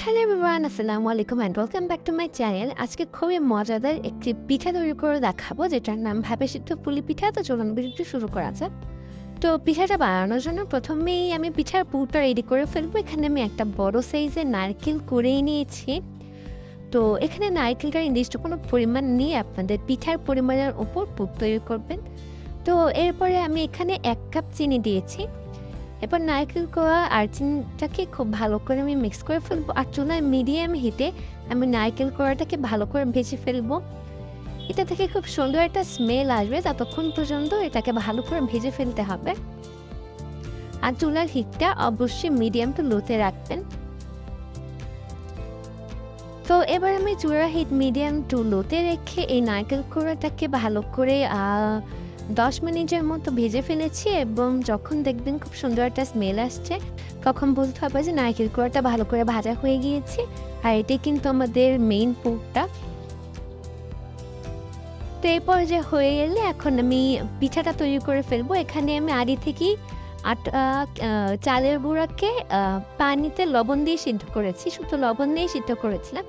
Hello everyone, আসসালামু আলাইকুম and welcome back to my channel. আজকে খুবই মজাদার একটি পিঠা তৈরি করে দেখাবো, যেটার নাম ভাপে সিদ্ধ পুলি পিঠা। তো চলুন ভিডিওটি শুরু করা যাক। তো পিঠাটা বানানোর জন্য প্রথমেই আমি পিঠার পুরটা রেডি করে ফেলবো। এখানে আমি একটা বড় সাইজের নারকেল কুড়িয়ে নিয়েছি। তো এখানে নারকেলটার নির্দিষ্ট কোনো পরিমাণ নিয়ে আপনাদের পিঠার পরিমাণের উপর পুর তৈরি করবেন। তো এরপরে আমি এখানে 1 কাপ চিনি দিয়েছি। এরপর নারকেল কোয়া আর চিনিটাকে খুব ভালো করে আমি মিক্স করে ফেলবো, আর চুলায় মিডিয়াম হিটে আমি নারকেল কোয়াটাকে ভালো করে ভেজে ফেলবো। এটা থেকে খুব সুন্দর একটা স্মেল আসবে, ততক্ষণ পর্যন্ত এটাকে ভালো করে ভেজে ফেলতে হবে। আর চুলার হিটটা অবশ্যই মিডিয়াম টু লোতে রাখবেন। তো এবার আমি চুলার হিট মিডিয়াম টু লোতে রেখে এই নারকেল কোয়াটাকে ভালো করে 10 মিনিটের মতো ভেজে ফেলেছি, এবং যখন দেখবেন খুব সুন্দর একটা স্মেল আসছে, তখন বুঝতে হবে যে নারকেল কোয়াটা ভালো করে ভাজা হয়ে গিয়েছে। আর এটাই কিন্তু আমাদের মেইন পুরটা। তো এই পর্যায়ে হয়ে গেলে এখন আমি পিঠাটা তৈরি করে ফেলবো। এখানে আমি আগে থেকেই চালের গুঁড়াকে পানিতে লবণ দিয়ে সিদ্ধ করেছি, শুধু লবণ দিয়ে সিদ্ধ করেছিলাম।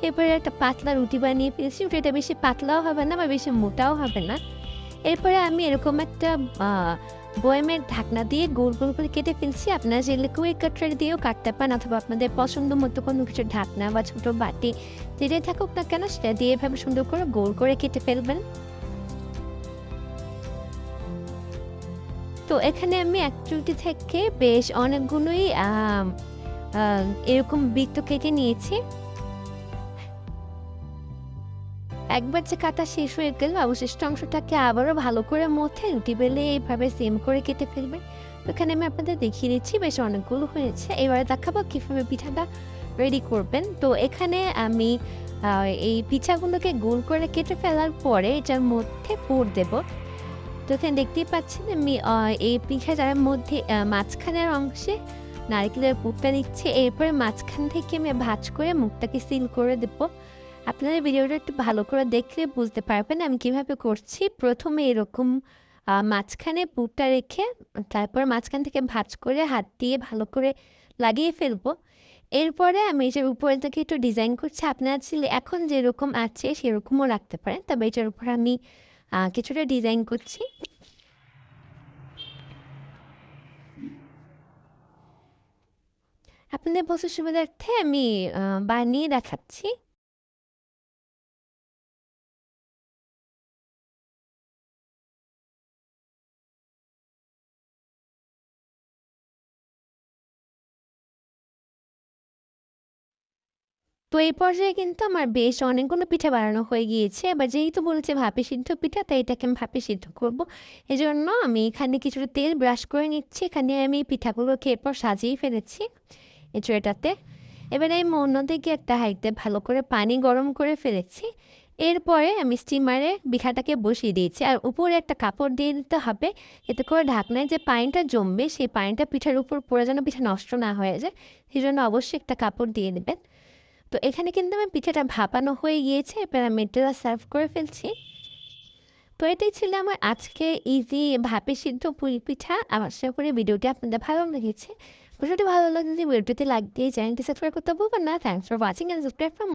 এরপরে একটা পাতলা রুটি বানিয়ে ফেলেছি। রুটিটা বেশি পাতলাও হবে না বা বেশি মোটাও হবে না। এরপরে আমি এরকম একটা বয়ামের ঢাকনা দিয়ে গোল গোল করে কেটে ফেলছি। আপনারা চাইলে কুইক কাটার দিয়েও কাটতে পারেন, অথবা আপনাদের পছন্দ মতো কোনো কিছু ঢাকনা বা ছোটো বাটি যেটাই থাকুক না কেন সেটা দিয়ে এভাবে সুন্দর করে গোল করে কেটে ফেলবেন। তো এখানে আমি এক চুটি থেকে বেশ অনেকগুলোই এরকম বৃত্ত কেটে নিয়েছি। একবার যে কাটা শেষ হয়ে গেল, অবশিষ্ট অংশটাকে আবারও ভালো করে মথে রুটি বেলে এইভাবে সেম করে কেটে ফেলবেন। এখানে আমি আপনাদের দেখিয়ে দিচ্ছি, বেশ অনেকগুলো হয়েছে। এবারে দেখাবো কীভাবে পিঠাটা রেডি করবেন। তো এখানে আমি এই পিঠাগুলোকে গোল করে কেটে ফেলার পরে এটার মধ্যে পুর দেব। তো এখানে দেখতেই পাচ্ছেন আমি এই পিঠাটার মধ্যে মাঝখানের অংশে নারকেলের পুরটা দিচ্ছি। এরপরে মাঝখান থেকে আমি ভাঁজ করে মুখটাকে সিল করে দেবো। আপনারা ভিডিওটা একটু ভালো করে দেখলে বুঝতে পারবেন আমি কিভাবে করছি। প্রথমে এরকম মাঝখানে পুরটা রেখে তারপর মাঝখান থেকে ভাঁজ করে হাত দিয়ে ভালো করে লাগিয়ে ফেলবো। এরপরে আমি এটার উপরে থেকে একটু ডিজাইন করছি। আপনারা চাইলে এখন যেরকম আছে সেরকমও রাখতে পারেন, তবে এটার উপর আমি কিছুটা ডিজাইন করছি। আপনাদের বোঝার সুবিধার্থে আমি বানিয়ে দেখাচ্ছি। তো এই পর্যায়ে কিন্তু আমার বেশ অনেকগুলো পিঠা বানানো হয়ে গিয়েছে। এবার যেহেতু বলেছে ভাপে সিদ্ধ পিঠা, তাই এটাকে আমি ভাপে সিদ্ধ করব। এজন্য আমি এখানে কিছুটা তেল ব্রাশ করে নিচ্ছি। এখানে আমি পিঠাগুলোকে এরপর সাজিয়ে ফেলেছি এই ট্রেটাতে। এবারে আমি অন্যদিকে একটা হাঁড়িতে ভালো করে পানি গরম করে ফেলেছি। এরপরে আমি স্টিমারে পিঠাটাকে বসিয়ে দিয়েছি, আর উপরে একটা কাপড় দিয়ে দিতে হবে, এতে করে ঢাকনায় যে পানিটা জমবে সেই পানিটা পিঠার উপর পড়ে যেন পিঠা নষ্ট না হয়ে যায়, সেই জন্য অবশ্যই একটা কাপড় দিয়ে দেবেন। তো এখানে কিন্তু আমার পিঠাটা ভাপানো হয়ে গিয়েছে। এবার আমি এটা সার্ভ করে ফেলছি। তো এটাই ছিল আমার আজকে ইজি ভাপে সিদ্ধ পুরি পিঠা। আমার আশা করি ভিডিওটি আপনাদের ভালো লেগেছে। ভিডিওটি ভালো লাগলে ভিডিওতে লাইক দিয়ে চ্যানেলটি সাবস্ক্রাইব করতে ভুলবেন না। Thanks for watching and subscribe for